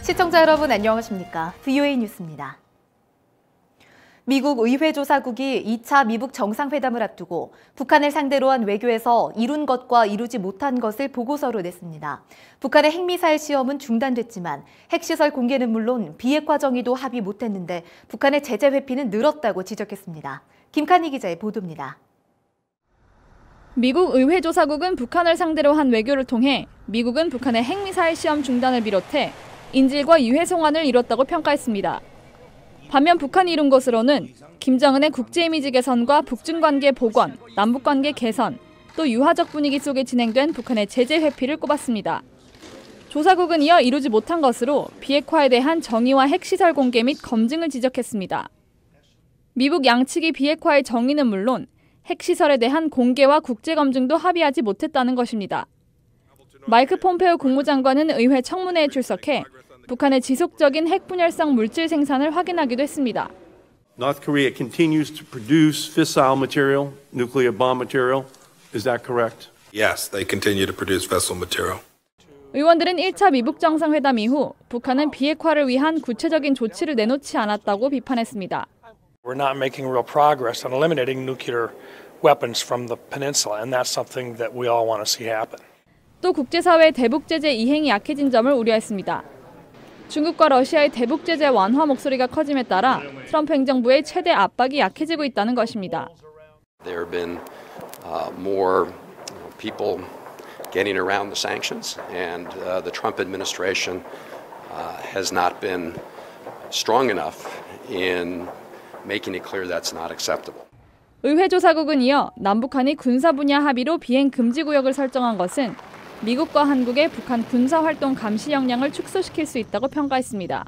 시청자 여러분 안녕하십니까? VOA 뉴스입니다. 미국 의회조사국이 2차 미북 정상회담을 앞두고 북한을 상대로 한 외교에서 이룬 것과 이루지 못한 것을 보고서로 냈습니다. 북한의 핵미사일 시험은 중단됐지만 핵시설 공개는 물론 비핵화 정의도 합의 못했는데 북한의 제재 회피는 늘었다고 지적했습니다. 김칸희 기자의 보도입니다. 미국 의회조사국은 북한을 상대로 한 외교를 통해 미국은 북한의 핵미사일 시험 중단을 비롯해 인질과 유해 송환을 이뤘다고 평가했습니다. 반면 북한이 이룬 것으로는 김정은의 국제 이미지 개선과 북중 관계 복원, 남북 관계 개선, 또 유화적 분위기 속에 진행된 북한의 제재 회피를 꼽았습니다. 조사국은 이어 이루지 못한 것으로 비핵화에 대한 정의와 핵시설 공개 및 검증을 지적했습니다. 미북 양측이 비핵화의 정의는 물론 핵시설에 대한 공개와 국제 검증도 합의하지 못했다는 것입니다. 마이크 폼페오 국무장관은 의회 청문회에 출석해 북한의 지속적인 핵분열성 물질 생산을 확인하기도 했습니다. North Korea continues to produce fissile material, nuclear bomb material. Is that correct? Yes, they continue to produce fissile material. 의원들은 1차 미북 정상회담 이후 북한은 비핵화를 위한 구체적인 조치를 내놓지 않았다고 비판했습니다. We're not making real progress on eliminating nuclear weapons from the peninsula, and that's something that we all want to see happen. 또 국제사회의 대북 제재 이행이 약해진 점을 우려했습니다. 중국과 러시아의 대북 제재 완화 목소리가 커짐에 따라 트럼프 행정부의 최대 압박이 약해지고 있다는 것입니다. There have been more people getting around the sanctions, and the Trump administration has not been strong enough in making it clear that's not acceptable. 의회조사국은 이어 남북한이 군사 분야 합의로 비행 금지 구역을 설정한 것은 미국과 한국의 북한 군사활동 감시 역량을 축소시킬 수 있다고 평가했습니다.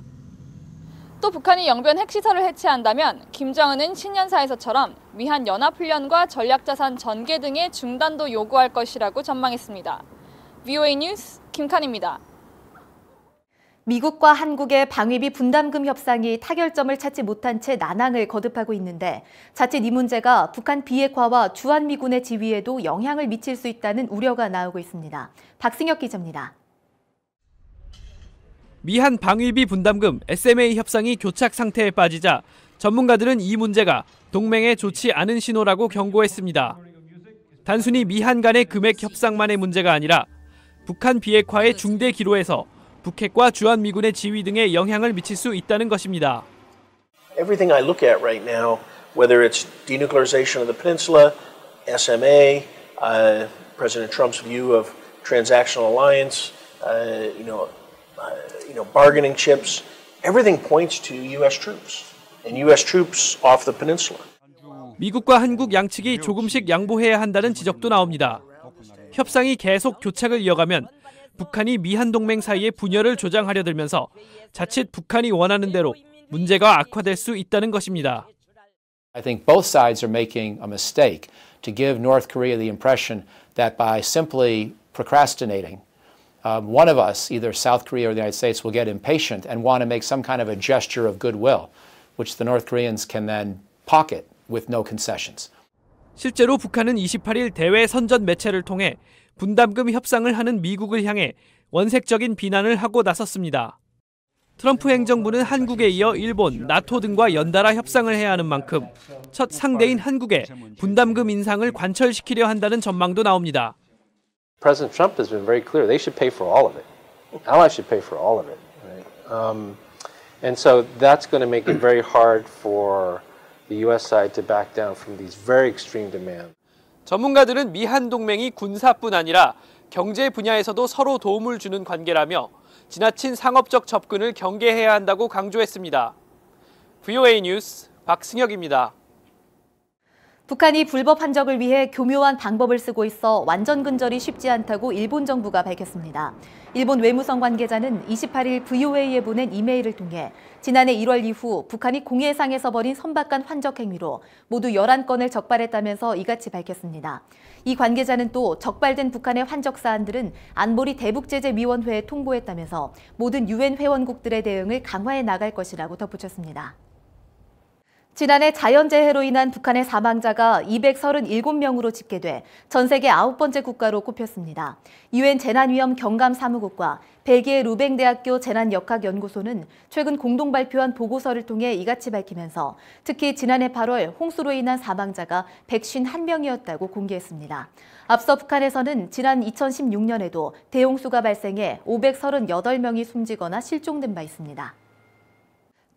또 북한이 영변 핵시설을 해체한다면 김정은은 신년사에서처럼 위한 연합훈련과 전략자산 전개 등의 중단도 요구할 것이라고 전망했습니다. VOA 뉴스 김칸입니다. 미국과 한국의 방위비 분담금 협상이 타결점을 찾지 못한 채 난항을 거듭하고 있는데 자칫 이 문제가 북한 비핵화와 주한미군의 지위에도 영향을 미칠 수 있다는 우려가 나오고 있습니다. 박승혁 기자입니다. 미한 방위비 분담금 SMA 협상이 교착 상태에 빠지자 전문가들은 이 문제가 동맹에 좋지 않은 신호라고 경고했습니다. 단순히 미한 간의 금액 협상만의 문제가 아니라 북한 비핵화의 중대 기로에서 북핵과 주한미군의 지위 등에 영향을 미칠 수 있다는 것입니다. Everything I look at right now, whether it's denuclearization of the peninsula, SMA, President Trump's view of transactional alliance, bargaining chips, everything points to U.S. troops and U.S. troops off the peninsula. 미국과 한국 양측이 조금씩 양보해야 한다는 지적도 나옵니다. 협상이 계속 교착을 이어가면 북한이 미한 동맹 사이의 분열을 조장하려 들면서 자칫 북한이 원하는 대로 문제가 악화될 수 있다는 것입니다. I think both sides are making a mistake to give North Korea the impression that by simply procrastinating, one of us, either South Korea or the United States, will get impatient and want to make some kind of a gesture of goodwill, which the North Koreans can then pocket with no concessions. 실제로 북한은 28일 대외 선전 매체를 통해 분담금 협상을 하는 미국을 향해 원색적인 비난을 하고 나섰습니다. 트럼프 행정부는 한국에 이어 일본, 나토 등과 연달아 협상을 해야 하는 만큼 첫 상대인 한국에 분담금 인상을 관철시키려 한다는 전망도 나옵니다. President Trump has been very clear. They should pay for all of it. Allies should pay for all of it. Right? And so that's going to make it very hard for the U.S. side to back down from these very extreme demands. 전문가들은 미한 동맹이 군사뿐 아니라 경제 분야에서도 서로 도움을 주는 관계라며 지나친 상업적 접근을 경계해야 한다고 강조했습니다. VOA 뉴스 박승혁입니다. 북한이 불법 한적을 위해 교묘한 방법을 쓰고 있어 완전 근절이 쉽지 않다고 일본 정부가 밝혔습니다. 일본 외무성 관계자는 28일 VOA에 보낸 이메일을 통해 지난해 1월 이후 북한이 공해상에서 벌인 선박간 환적 행위로 모두 11건을 적발했다면서 이같이 밝혔습니다. 이 관계자는 또 적발된 북한의 환적 사안들은 안보리 대북제재위원회에 통보했다면서 모든 유엔 회원국들의 대응을 강화해 나갈 것이라고 덧붙였습니다. 지난해 자연재해로 인한 북한의 사망자가 237명으로 집계돼 전 세계 9번째 국가로 꼽혔습니다. 유엔 재난위험 경감사무국과 벨기에 루뱅대학교 재난역학연구소는 최근 공동 발표한 보고서를 통해 이같이 밝히면서 특히 지난해 8월 홍수로 인한 사망자가 151명이었다고 공개했습니다. 앞서 북한에서는 지난 2016년에도 대홍수가 발생해 538명이 숨지거나 실종된 바 있습니다.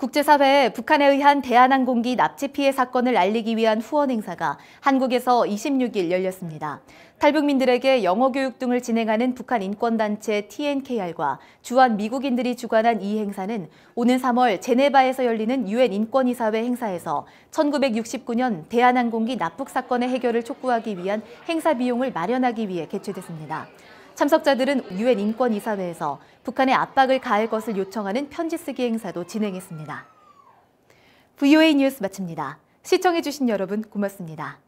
국제사회에 북한에 의한 대한항공기 납치 피해 사건을 알리기 위한 후원 행사가 한국에서 26일 열렸습니다. 탈북민들에게 영어 교육 등을 진행하는 북한 인권단체 TNKR과 주한 미국인들이 주관한 이 행사는 오는 3월 제네바에서 열리는 유엔 인권이사회 행사에서 1969년 대한항공기 납북 사건의 해결을 촉구하기 위한 행사 비용을 마련하기 위해 개최됐습니다. 참석자들은 유엔 인권이사회에서 북한에 압박을 가할 것을 요청하는 편지 쓰기 행사도 진행했습니다. VOA 뉴스 마칩니다. 시청해주신 여러분 고맙습니다.